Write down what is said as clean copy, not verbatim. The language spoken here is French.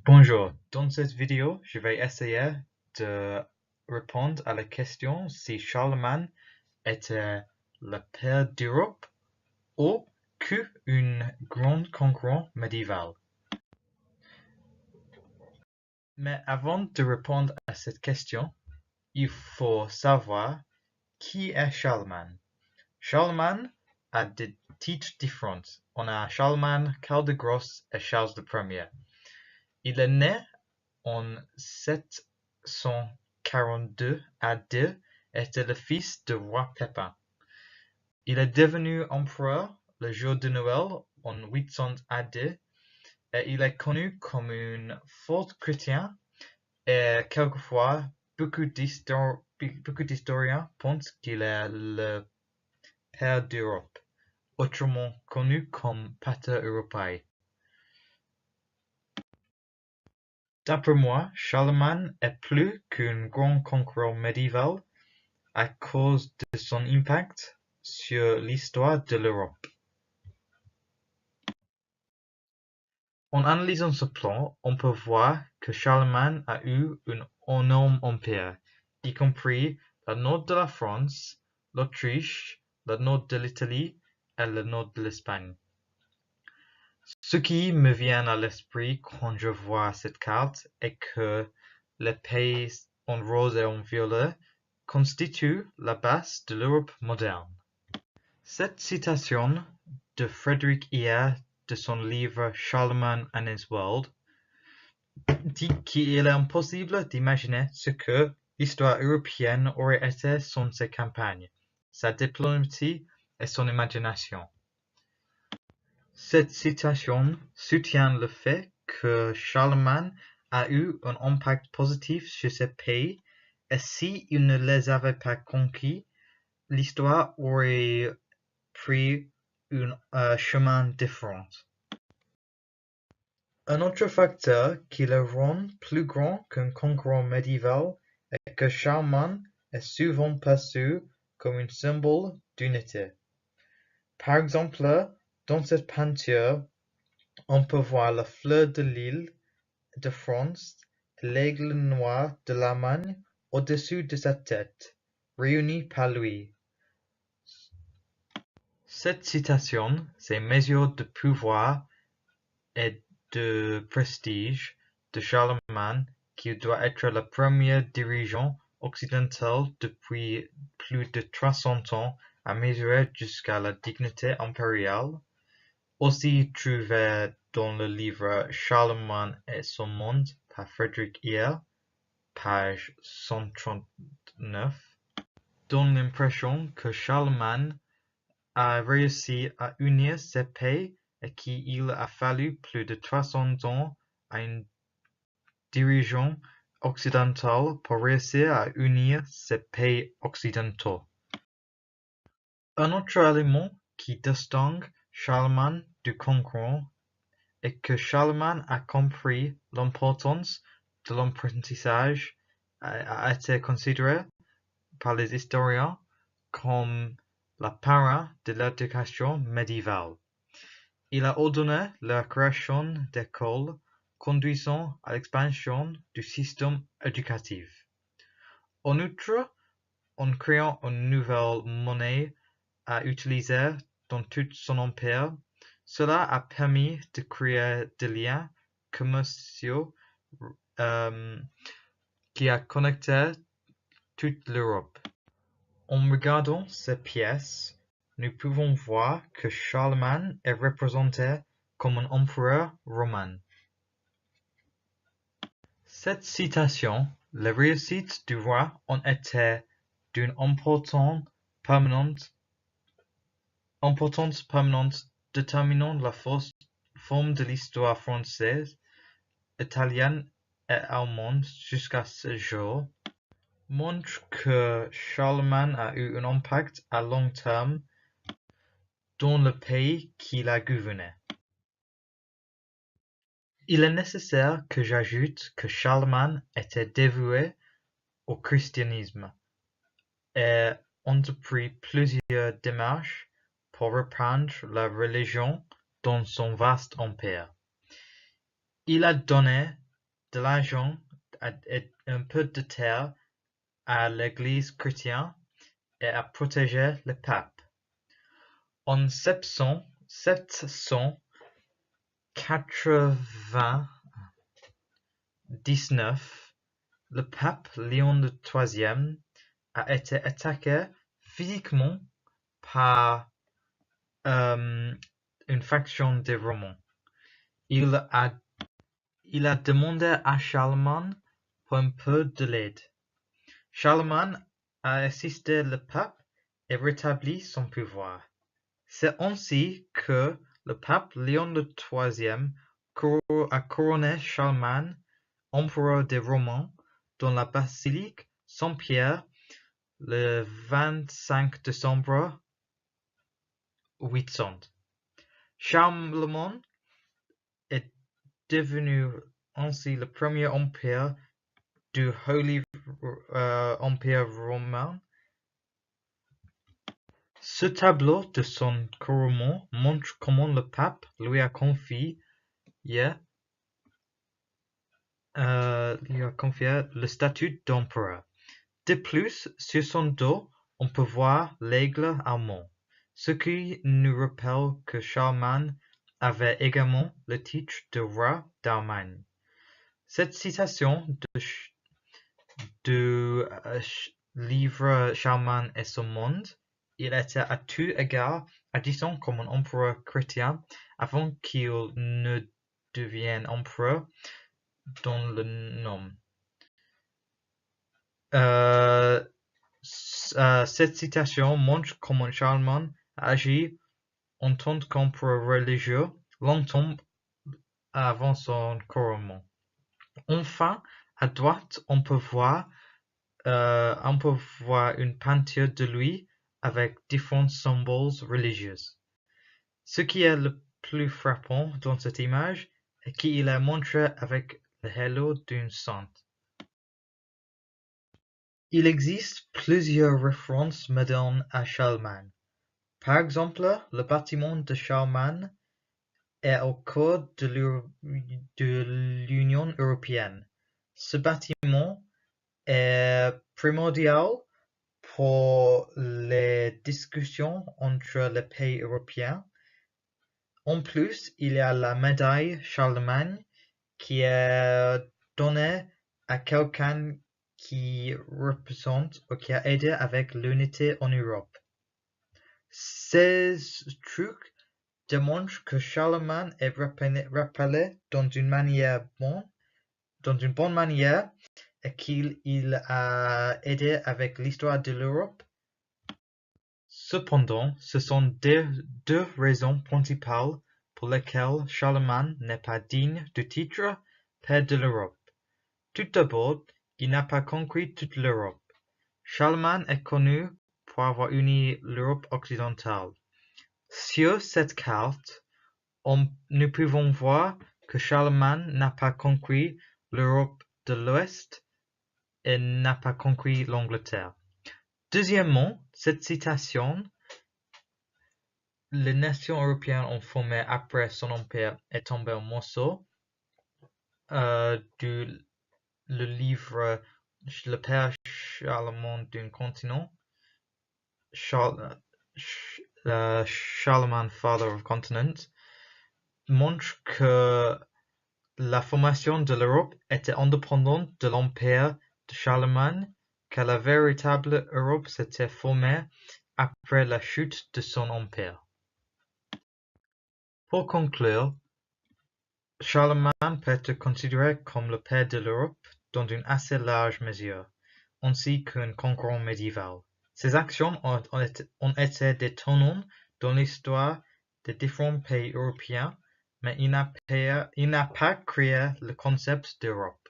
Bonjour, dans cette vidéo, je vais essayer de répondre à la question si Charlemagne était le père d'Europe ou qu'un grand conquérant médiéval. Mais avant de répondre à cette question, il faut savoir qui est Charlemagne. Charlemagne a des titres différents. On a Charlemagne, Karl de Gros et Charles Ier. Il est né en 742 AD était le fils du roi Pépin. Il est devenu empereur le jour de Noël en 800 AD et il est connu comme un fort chrétien et quelquefois beaucoup d'historiens pensent qu'il est le père d'Europe, autrement connu comme Pater Europae. D'après moi, Charlemagne est plus qu'un grand conquérant médiéval à cause de son impact sur l'histoire de l'Europe. En analysant ce plan, on peut voir que Charlemagne a eu un énorme empire, y compris le nord de la France, l'Autriche, le nord de l'Italie et le nord de l'Espagne. Ce qui me vient à l'esprit quand je vois cette carte est que les pays en rose et en violet constituent la base de l'Europe moderne. Cette citation de Frederick Eyre de son livre Charlemagne and his World dit qu'il est impossible d'imaginer ce que l'histoire européenne aurait été sans ses campagnes, sa diplomatie et son imagination. Cette citation soutient le fait que Charlemagne a eu un impact positif sur ces pays et si il ne les avait pas conquis, l'histoire aurait pris un chemin différent. Un autre facteur qui le rend plus grand qu'un conquérant médiéval est que Charlemagne est souvent perçu comme un symbole d'unité. Par exemple, dans cette peinture, on peut voir la fleur de lys de France et l'aigle noir de l'Allemagne au-dessus de sa tête, réunis par lui. Cette citation, ces mesures de pouvoir et de prestige de Charlemagne, qui doit être le premier dirigeant occidental depuis plus de 300 ans à mesurer jusqu'à la dignité impériale, aussi trouvé dans le livre Charlemagne et son monde par Frederick Eyre, page 139, donne l'impression que Charlemagne a réussi à unir ces pays et qu'il a fallu plus de 300 ans à un dirigeant occidental pour réussir à unir ces pays occidentaux. Un autre élément qui distingue Charlemagne du conquérant est que Charlemagne a compris l'importance de l'apprentissage a été considéré par les historiens comme la parent de l'éducation médiévale. Il a ordonné la création d'écoles conduisant à l'expansion du système éducatif. En outre, en créant une nouvelle monnaie à utiliser dans tout son empire, cela a permis de créer des liens commerciaux qui a connecté toute l'Europe. En regardant ces pièces, nous pouvons voir que Charlemagne est représenté comme un empereur romain. Cette citation, les réussites du roi ont été d'une importance permanente déterminant la forme de l'histoire française, italienne et allemande jusqu'à ce jour, montre que Charlemagne a eu un impact à long terme dans le pays qu'il a gouverné. Il est nécessaire que j'ajoute que Charlemagne était dévoué au christianisme et entreprit plusieurs démarches pour reprendre la religion dans son vaste empire. Il a donné de l'argent et un peu de terre à l'Église chrétienne et à protéger le pape. En 799, le pape Léon III a été attaqué physiquement par une faction des Romains. Il a demandé à Charlemagne pour un peu de l'aide. Charlemagne a assisté le pape et rétabli son pouvoir. C'est ainsi que le pape Léon III a couronné Charlemagne, empereur des Romains, dans la basilique Saint-Pierre le 25 décembre 800. Charlemagne est devenu ainsi le premier empire du Holy Empire romain. Ce tableau de son couronnement montre comment le pape lui a confié le statut d'empereur. De plus, sur son dos, on peut voir l'aigle allemand, ce qui nous rappelle que Charlemagne avait également le titre de roi d'Allemagne. Cette citation du livre Charlemagne et son monde, il était à tout égard agissant comme un empereur chrétien avant qu'il ne devienne empereur dans le nom. Cette citation montre comment Charlemagne a agi en tant qu'empereur religieux longtemps avant son couronnement. Enfin, à droite, on peut voir une peinture de lui avec différents symboles religieux. Ce qui est le plus frappant dans cette image est qu'il est montré avec le halo d'une sainte. Il existe plusieurs références modernes à Charlemagne. Par exemple, le bâtiment de Charlemagne est au cœur de l'Union européenne. Ce bâtiment est primordial pour les discussions entre les pays européens. En plus, il y a la médaille Charlemagne qui est donnée à quelqu'un qui représente ou qui a aidé avec l'unité en Europe. Ces trucs démontrent que Charlemagne est rappelé dans une bonne manière et qu'il a aidé avec l'histoire de l'Europe. Cependant, ce sont deux raisons principales pour lesquelles Charlemagne n'est pas digne du titre Père de l'Europe. Tout d'abord, il n'a pas conquis toute l'Europe. Charlemagne est connu pour avoir uni l'Europe occidentale. Sur cette carte, nous pouvons voir que Charlemagne n'a pas conquis l'Europe de l'Ouest et n'a pas conquis l'Angleterre. Deuxièmement, cette citation, les nations européennes ont formé après son empire est tombé en morceaux, le livre Le Père Charlemagne d'un continent, Charlemagne, Father of Continents, montre que la formation de l'Europe était indépendante de l'empire de Charlemagne, que la véritable Europe s'était formée après la chute de son empire. Pour conclure, Charlemagne peut être considéré comme le père de l'Europe dans une assez large mesure, ainsi qu'un conquérant médiéval. Ses actions ont été déterminantes dans l'histoire des différents pays européens, mais il n'a pas créé le concept d'Europe.